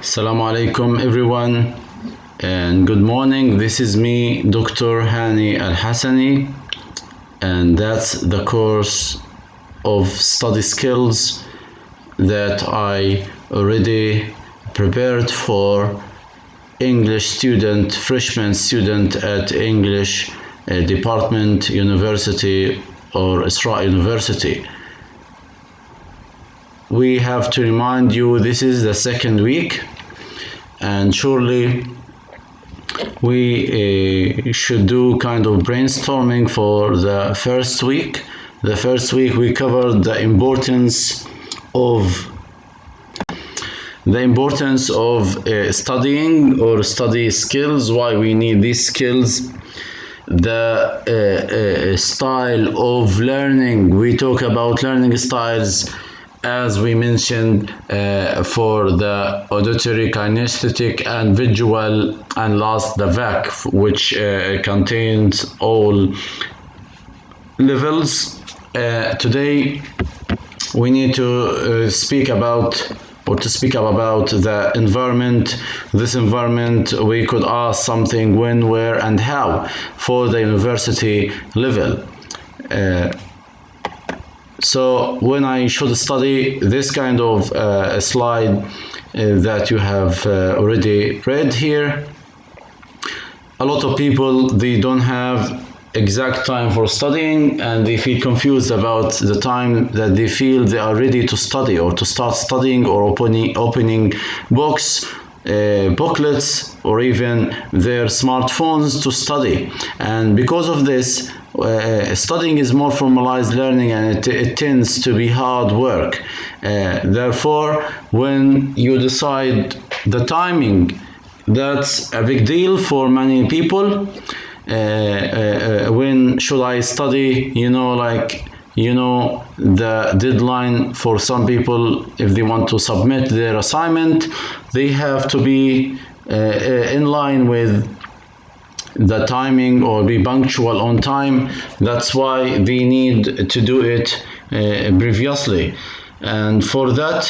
Assalamu alaikum everyone and good morning. This is me, D.Hani الحسني, and that's the course of study skills that I already prepared for English student, freshman student at English Department University or Isra University. We have to remind you this is the second week, and surely we should do kind of brainstorming for the first week. The first week we covered the importance of studying or study skills, why we need these skills, the style of learning. We talk about learning styles, as we mentioned, for the auditory, kinesthetic, and visual, and last the VAC, which contains all levels. Today we need to speak about the environment. This environment, we could ask something: when, where, and how for the university level. So when I should study this kind of slide that you have already read here, a lot of people, they don't have exact time for studying, and they feel confused about the time that they feel they are ready to study or to start studying, or opening books, booklets, or even their smartphones to study. And because of this, studying is more formalized learning, and it tends to be hard work. Therefore, when you decide the timing, that's a big deal for many people. When should I study? The deadline for some people, if they want to submit their assignment, they have to be in line with the timing or be punctual on time. That's why they need to do it previously. And for that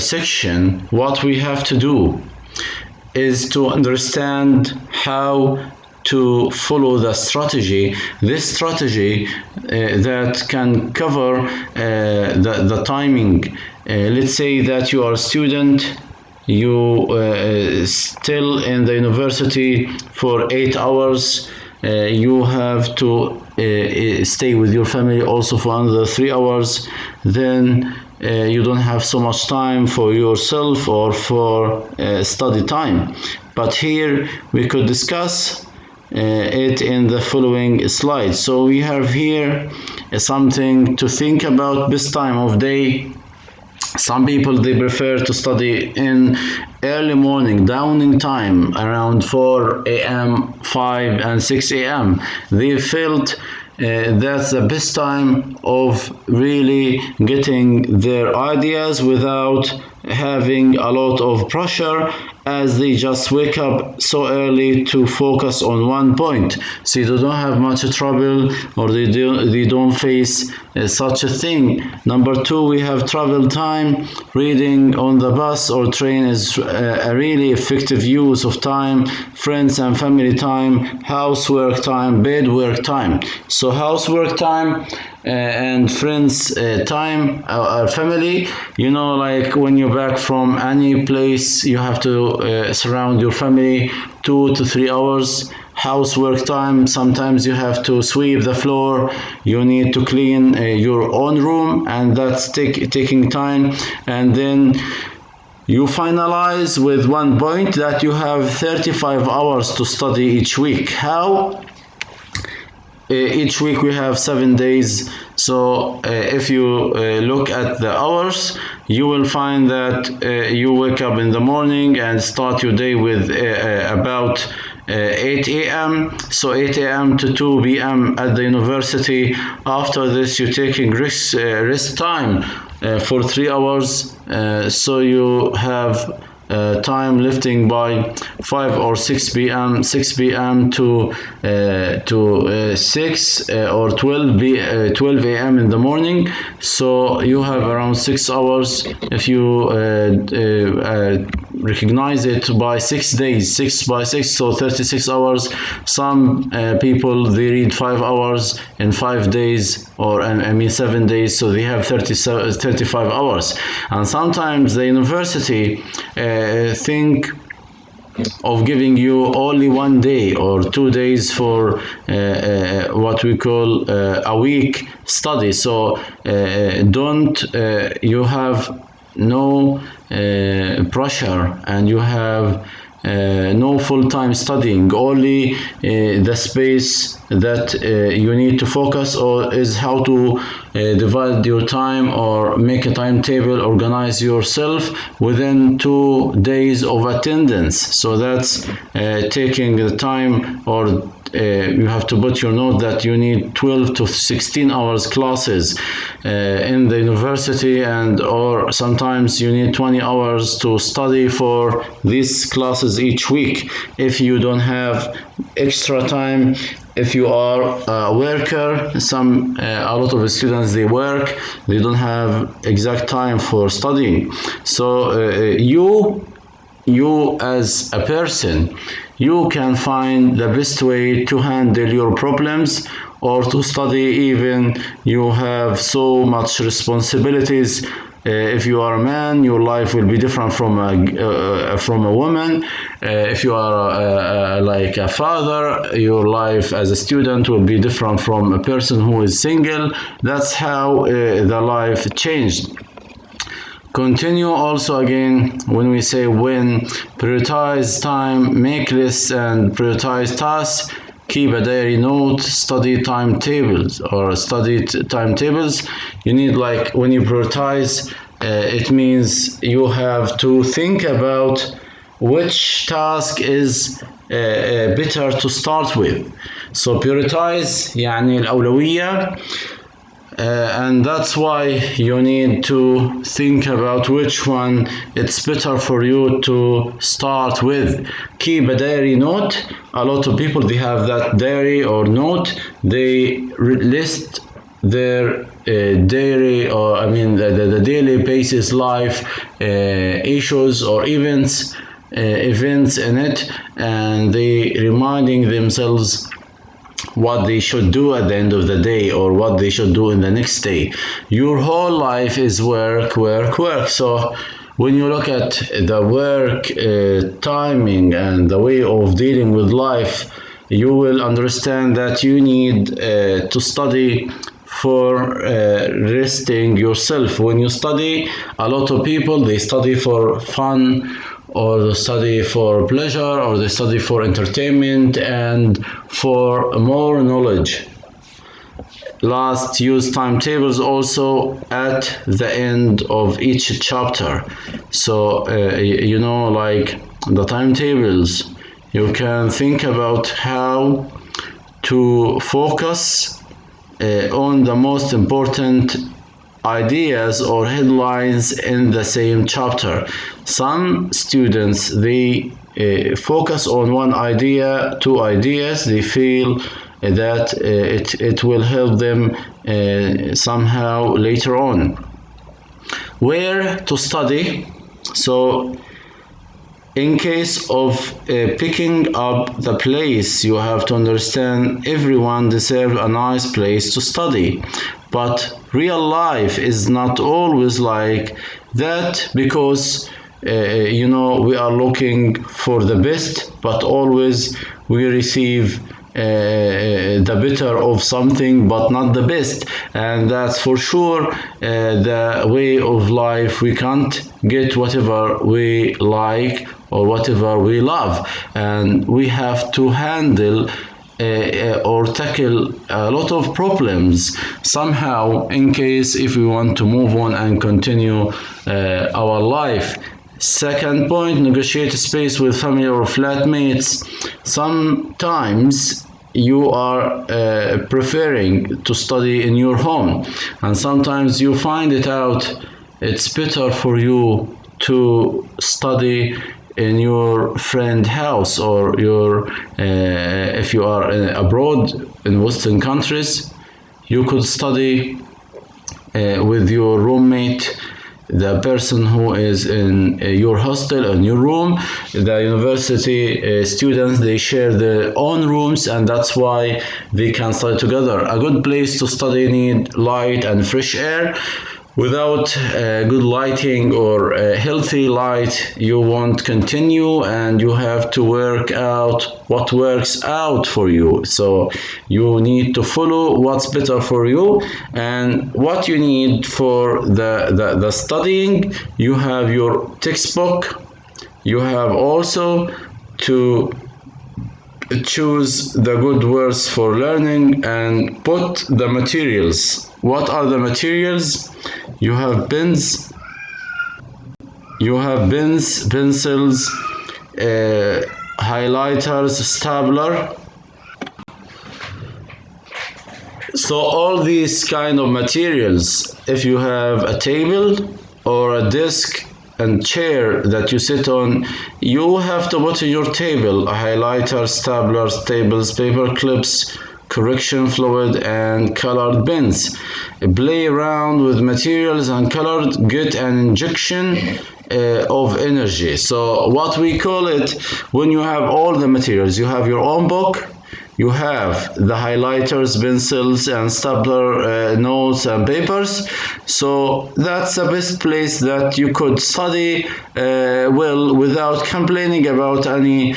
section, what we have to do is to understand how to follow the strategy. This strategy that can cover the timing. Let's say that you are a student, you still in the university for 8 hours. You have to stay with your family also for another 3 hours. Then you don't have so much time for yourself or for study time. But here we could discuss it in the following slides. So we have here something to think about: best time of day. Some people, they prefer to study in early morning, dawning time, around 4 a.m., 5 and 6 a.m. They felt that's the best time of really getting their ideas without having a lot of pressure, as they just wake up so early to focus on one point. So they don't have much trouble, or they don't face such a thing. Number two, we have travel time. Reading on the bus or train is a really effective use of time. Friends and family time, housework time, bed work time. So housework time and friends time, family, like when you're back from any place, you have to surround your family 2 to 3 hours. Housework time, sometimes you have to sweep the floor, you need to clean your own room, and that's taking time. And then you finalize with one point that you have 35 hours to study each week. How? Each week we have 7 days. So if you look at the hours, you will find that you wake up in the morning and start your day with about 8 a.m. So 8 a.m. to 2 p.m. at the university. After this, you're taking rest time for 3 hours. So you have time lifting by 5 or 6 p.m. 6 p.m. to 6 or 12 a.m. in the morning. So you have around 6 hours if you recognize it by 6 days, 6 by 6, so 36 hours. Some people, they read 5 hours in 5 days, or I mean 7 days, so they have 35 hours. And sometimes the university think of giving you only 1 day or 2 days for what we call a week study. So you have no pressure, and you have no full-time studying. Only the space that you need to focus on is how to divide your time or make a timetable, organize yourself within 2 days of attendance. So that's taking the time, or you have to put your note that you need 12 to 16 hours classes in the university, and or sometimes you need 20 hours to study for these classes each week. If you don't have extra time, if you are a worker, a lot of students, they work, they don't have exact time for studying. So you as a person, you can find the best way to handle your problems or to study, even you have so much responsibilities. If you are a man, your life will be different from a woman. If you are like a father, your life as a student will be different from a person who is single. That's how the life changed. Continue also again when we say when, prioritize time, make lists and prioritize tasks, keep a diary note, study timetables. You need, like, when you prioritize, it means you have to think about which task is better to start with. So prioritize يعني الأولوية. And that's why you need to think about which one it's better for you to start with. Keep a diary note. A lot of people, they have that diary or note. They list their daily, or I mean the daily basis life issues or events in it, and they reminding themselves what they should do at the end of the day, or what they should do in the next day. Your whole life is work. So when you look at the work timing and the way of dealing with life, you will understand that you need to study for resting yourself. When you study, a lot of people, they study for fun, or they study for pleasure, or they study for entertainment and for more knowledge. Last, use timetables also at the end of each chapter. So you know, like the timetables, you can think about how to focus on the most important ideas or headlines in the same chapter. Some students, they focus on one idea, 2 ideas. They feel that it will help them somehow later on. Where to study? So in case of picking up the place, you have to understand everyone deserves a nice place to study. But real life is not always like that, because you know, we are looking for the best, but always we receive the better of something, but not the best. And that's for sure the way of life. We can't get whatever we like or whatever we love, and we have to handle or tackle a lot of problems somehow, in case if we want to move on and continue our life. Second point, negotiate space with family or flatmates. Sometimes you are preferring to study in your home, and sometimes you find it out it's better for you to study in your friend house, or your if you are abroad in Western countries, you could study with your roommate, the person who is in your hostel, in your room. The university students, they share their own rooms, and that's why they can study together. A good place to study need light and fresh air. Without good lighting or healthy light, you won't continue, and you have to work out what works out for you. So you need to follow what's better for you, and what you need for the studying. You have your textbook. You have also to choose the good words for learning and put the materials. What are the materials? You have pens, pencils, highlighters, stapler. So all these kind of materials, if you have a table or a desk and chair that you sit on, you have to put in your table a highlighter, staplers, tables, paper clips, correction fluid, and colored pens. Play around with materials and colors, get an injection of energy. So what we call it, when you have all the materials, you have your own book, you have the highlighters, pencils, and stapler, notes and papers. So that's the best place that you could study well, without complaining about any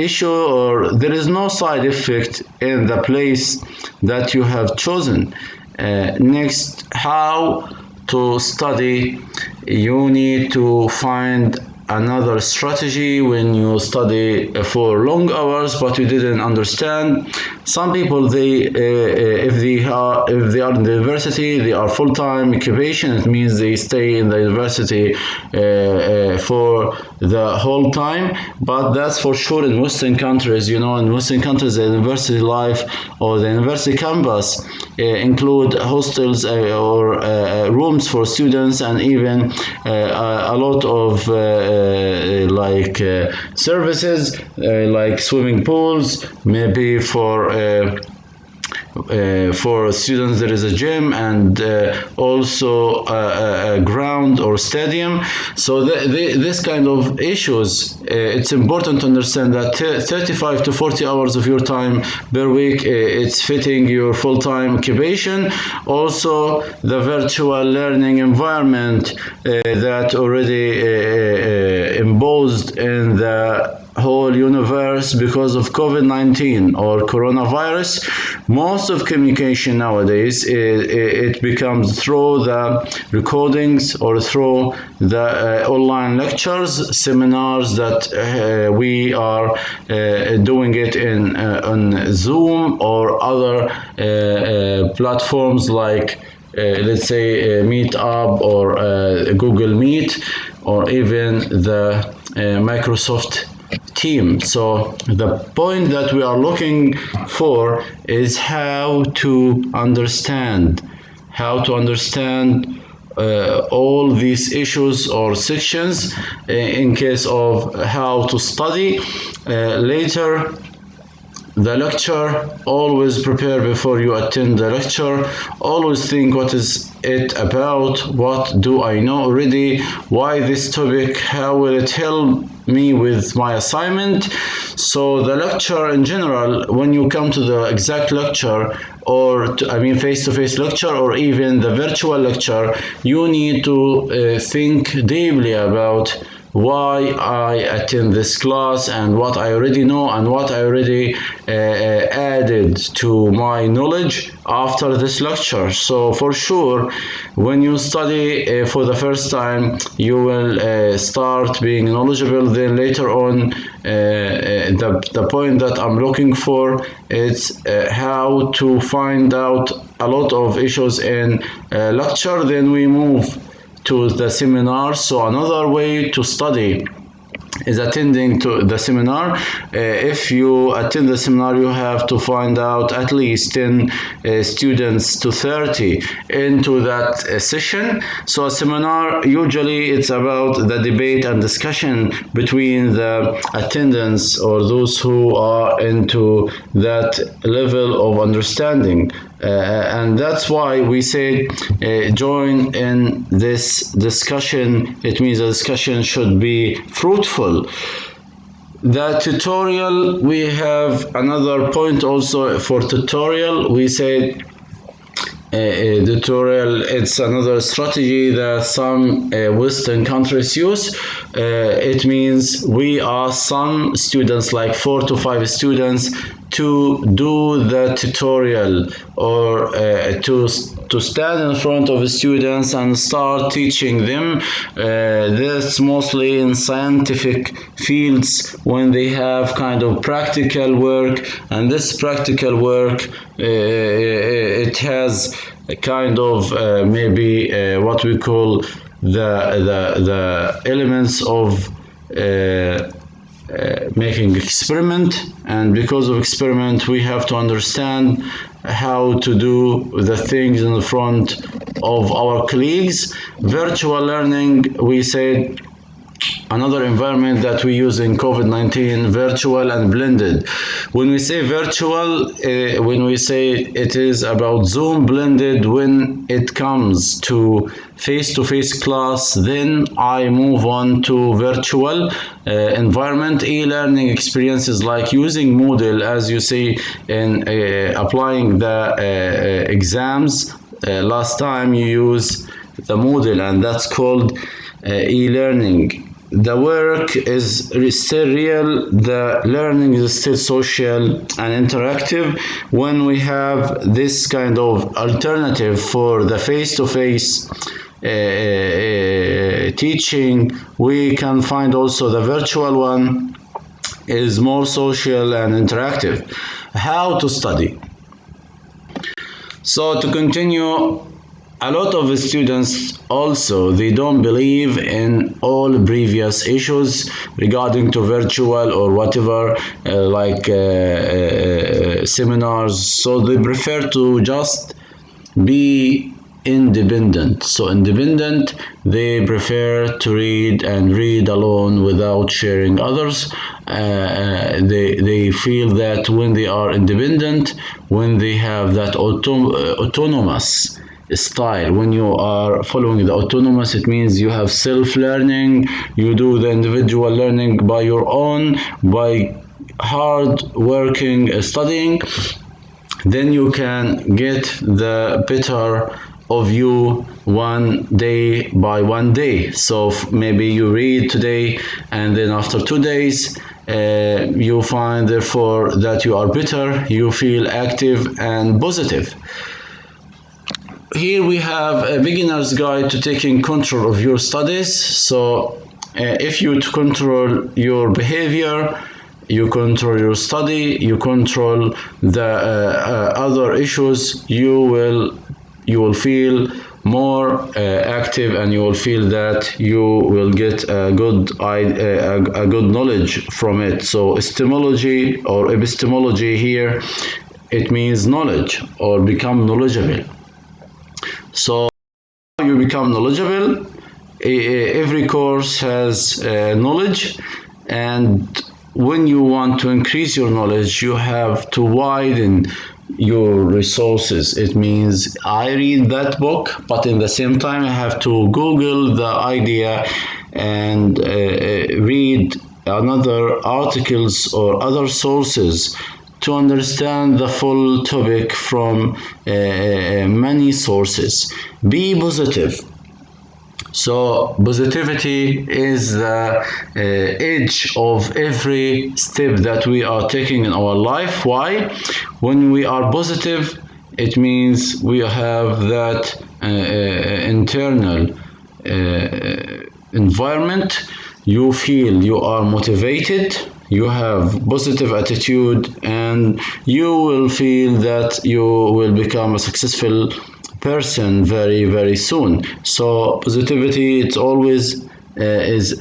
issue, or there is no side effect in the place that you have chosen. Next, how to study. You need to find another strategy when you study for long hours but you didn't understand. Some people, they if they are in the university, they are full-time occupation. It means they stay in the university for the whole time. But that's for sure in Western countries. In Western countries, the university life or the university campus include hostels or rooms for students, and even a lot of services like swimming pools. Maybe for students there is a gym, and also a ground or stadium. So this kind of issues, it's important to understand that 35 to 40 hours of your time per week, it's fitting your full-time occupation. Also the virtual learning environment that already imposed in the whole universe because of COVID-19 or coronavirus. Most of communication nowadays, it becomes through the recordings or through the online lectures, seminars that we are doing it on Zoom or other platforms like let's say Meetup or Google Meet, or even the Microsoft team. So the point that we are looking for is how to understand all these issues or sections in case of how to study. Later, the lecture, always prepare before you attend the lecture. Always think, what is it about? What do I know already? Why this topic? How will it help me with my assignment? So the lecture in general, when you come to the exact lecture, or face-to-face lecture, or even the virtual lecture, you need to think deeply about why I attend this class, and what I already know, and what I already added to my knowledge after this lecture. So for sure, when you study for the first time, you will start being knowledgeable. Then later on, the point that I'm looking for is how to find out a lot of issues in lecture. Then we move to the seminar. So another way to study is attending to the seminar. If you attend the seminar, you have to find out at least 10 students to 30 into that session. So a seminar, usually it's about the debate and discussion between the attendants or those who are into that level of understanding. And that's why we say join in this discussion. It means the discussion should be fruitful. The tutorial, we have another point also for tutorial. We said tutorial, it's another strategy that some Western countries use. It means we ask some students, like 4 to 5 students, to do the tutorial, or to stand in front of the students and start teaching them. This mostly in scientific fields, when they have kind of practical work, and this practical work it has a kind of maybe what we call the elements of making experiment, and because of experiment we have to understand how to do the things in front of our colleagues. Virtual learning, we said, another environment that we use in COVID-19, virtual and blended. When we say virtual, when we say it is about Zoom, blended when it comes to face-to-face class, then I move on to virtual environment. E-learning experiences like using Moodle, as you see in applying the exams. Last time you use the Moodle, and that's called e-learning. The work is still real, the learning is still social and interactive. When we have this kind of alternative for the face-to-face teaching, we can find also the virtual one is more social and interactive. How to study? So to continue, a lot of the students also, they don't believe in all previous issues regarding to virtual or whatever, seminars, so they prefer to just be independent. So independent, they prefer to read and read alone without sharing others. They feel that when they are independent, when they have that autonomous style, when you are following the autonomous, it means you have self-learning, you do the individual learning by your own, by hard working studying, then you can get the better of you one day by one day. So maybe you read today, and then after 2 days you find therefore that you are better, you feel active and positive. Here we have a beginner's guide to taking control of your studies. So if you control your behavior, you control your study, you control the other issues, you will feel more active, and you will feel that you will get a good knowledge from it. So epistemology or epistemology here, it means knowledge or become knowledgeable. So you become knowledgeable. Every course has knowledge, and when you want to increase your knowledge, you have to widen your resources. It means I read that book, but in the same time I have to Google the idea and read another articles or other sources to understand the full topic from many sources. Be positive. So positivity is the edge of every step that we are taking in our life. Why? When we are positive, it means we have that internal environment. You feel you are motivated, you have positive attitude, and you will feel that you will become a successful person very, very soon. So positivity, it's always is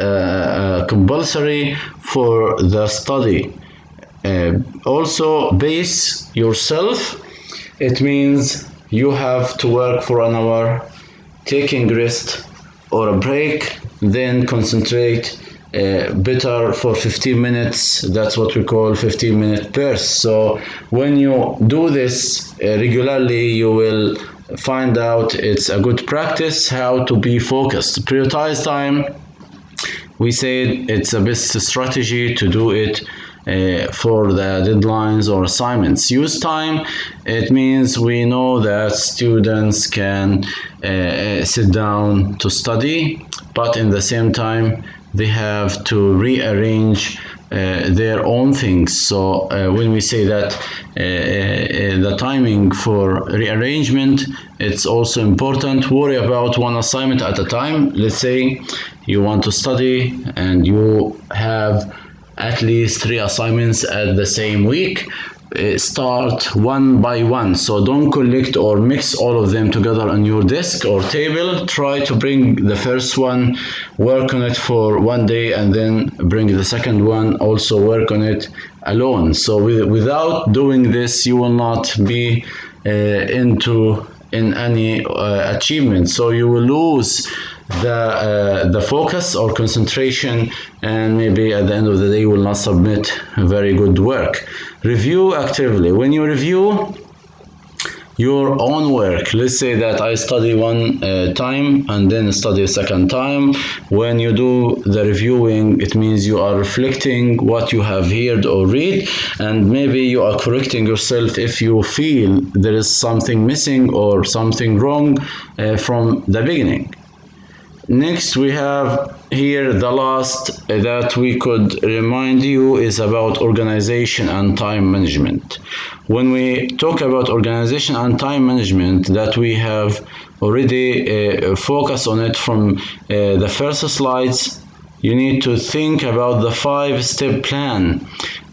compulsory for the study. Also, pace yourself. It means you have to work for an hour, taking rest or a break, then concentrate better for 15 minutes. That's what we call 15-minute bursts. So when you do this regularly, you will find out it's a good practice how to be focused. Prioritize time. We said it's a best strategy to do it for the deadlines or assignments. Use time. It means we know that students can sit down to study, but in the same time they have to rearrange their own things. So when we say that the timing for rearrangement, it's also important. Worry about one assignment at a time. Let's say you want to study and you have at least 3 assignments at the same week. Start one by one. So don't collect or mix all of them together on your desk or table. Try to bring the first one, work on it for one day, and then bring the second one, also work on it alone. So without doing this, you will not be in any achievement. So you will lose the focus or concentration, and maybe at the end of the day you will not submit very good work. Review actively. When you review your own work, let's say that I study one time and then study a second time. When you do the reviewing, it means you are reflecting what you have heard or read, and maybe you are correcting yourself if you feel there is something missing or something wrong from the beginning. Next, we have here the last that we could remind you is about organization and time management. When we talk about organization and time management, that we have already focused on it from the first slides, you need to think about the 5-step plan,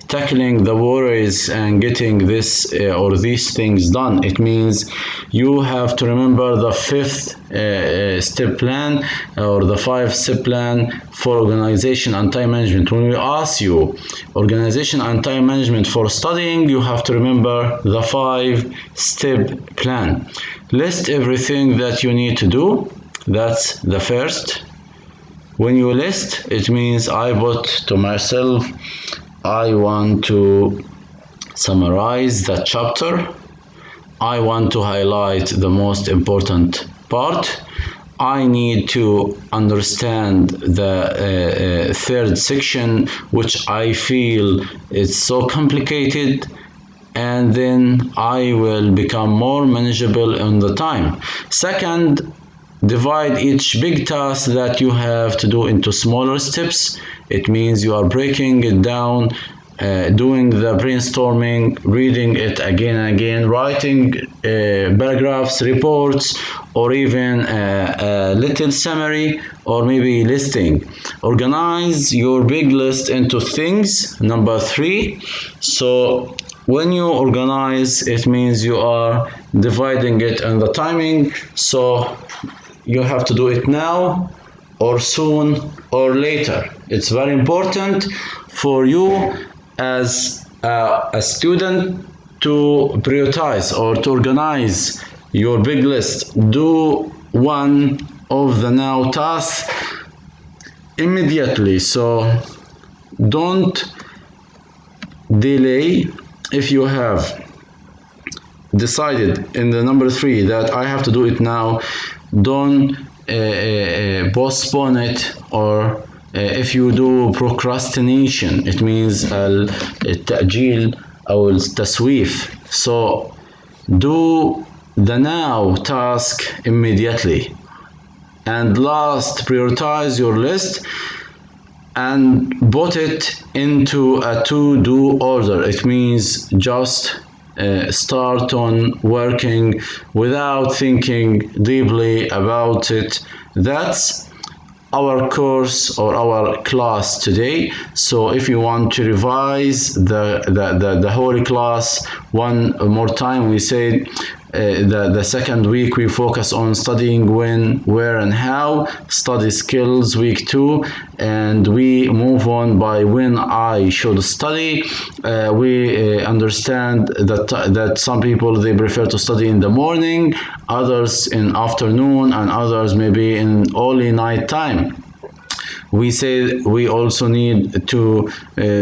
tackling the worries and getting this or these things done. It means you have to remember the 5th step plan or the 5-step plan for organization and time management. When we ask you organization and time management for studying, you have to remember the 5-step plan. List everything that you need to do. That's the first. When you list, it means I put to myself, I want to summarize the chapter. I want to highlight the most important part. I need to understand the 3rd section, which I feel is so complicated, and then I will become more manageable on the time. Second, divide each big task that you have to do into smaller steps. It means you are breaking it down, doing the brainstorming, reading it again and again, writing paragraphs, reports, or even a little summary, or maybe listing. Organize your big list into things. Number 3. So when you organize, it means you are dividing it and the timing. So you have to do it now or soon or later. It's very important for you as a student to prioritize or to organize your big list. Do one of the now tasks immediately. So don't delay. If you have decided in the number 3 that I have to do it now, don't postpone it, or if you do procrastination, it means التأجيل أو التسويف. So do the now task immediately. And last, prioritize your list and put it into a to-do order. It means just start on working without thinking deeply about it. That's our course or our class today. So if you want to revise the whole class one more time, we said the second week we focus on studying when, where, and how. Study skills week 2, and we move on by when I should study. We understand that some people they prefer to study in the morning, others in afternoon, and others maybe in only night time. We say we also need to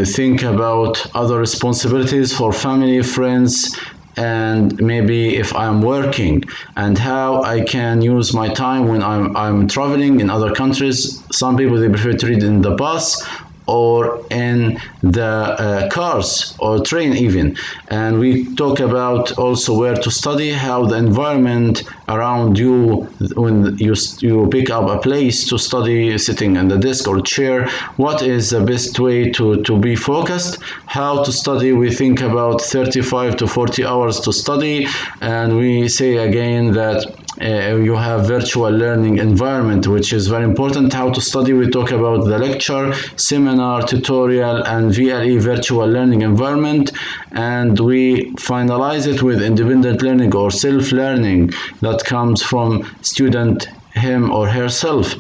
think about other responsibilities for family, friends, and maybe if I'm working, and how I can use my time when I'm traveling in other countries. Some people they prefer to read in the bus or in the cars or train even. And we talk about also where to study, how the environment around you when you pick up a place to study, sitting in the desk or chair, what is the best way to be focused. How to study, we think about 35 to 40 hours to study, and we say again that you have virtual learning environment, which is very important. How to study, we talk about the lecture, seminar, tutorial, and VLE virtual learning environment, and we finalize it with independent learning or self-learning that comes from student him or herself.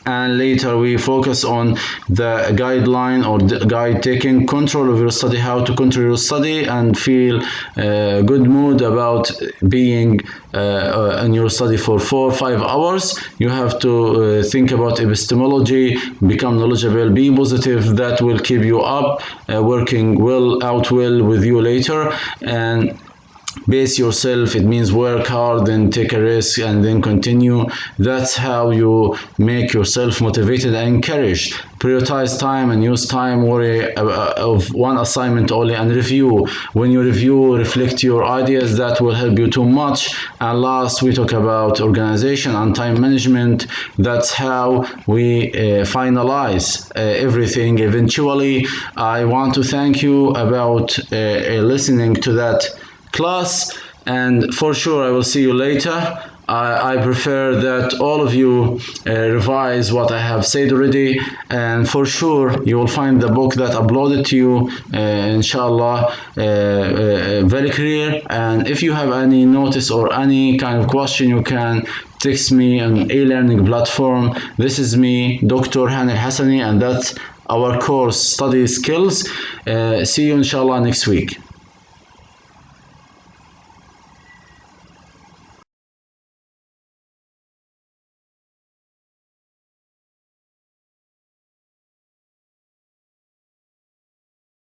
And later we focus on the guideline or the guide taking control of your study, how to control your study and feel good mood about being in your study for 4 or 5 hours. You have to think about epistemology, become knowledgeable, be positive. That will keep you up, working out well with you later. And base yourself, it means work hard, then take a risk, and then continue. That's how you make yourself motivated and encouraged. Prioritize time and use time. Worry of one assignment only and review. When you review, reflect your ideas. That will help you too much. And last, we talk about organization and time management. That's how we finalize everything eventually. I want to thank you about listening to that class, and for sure I will see you later. I prefer that all of you revise what I have said already, and for sure you will find the book that uploaded to you inshallah very clear. And if you have any notice or any kind of question, you can text me on e-learning platform. This is me, Dr. Hani Al-Hasani, and that's our course Study Skills. See you inshallah next week.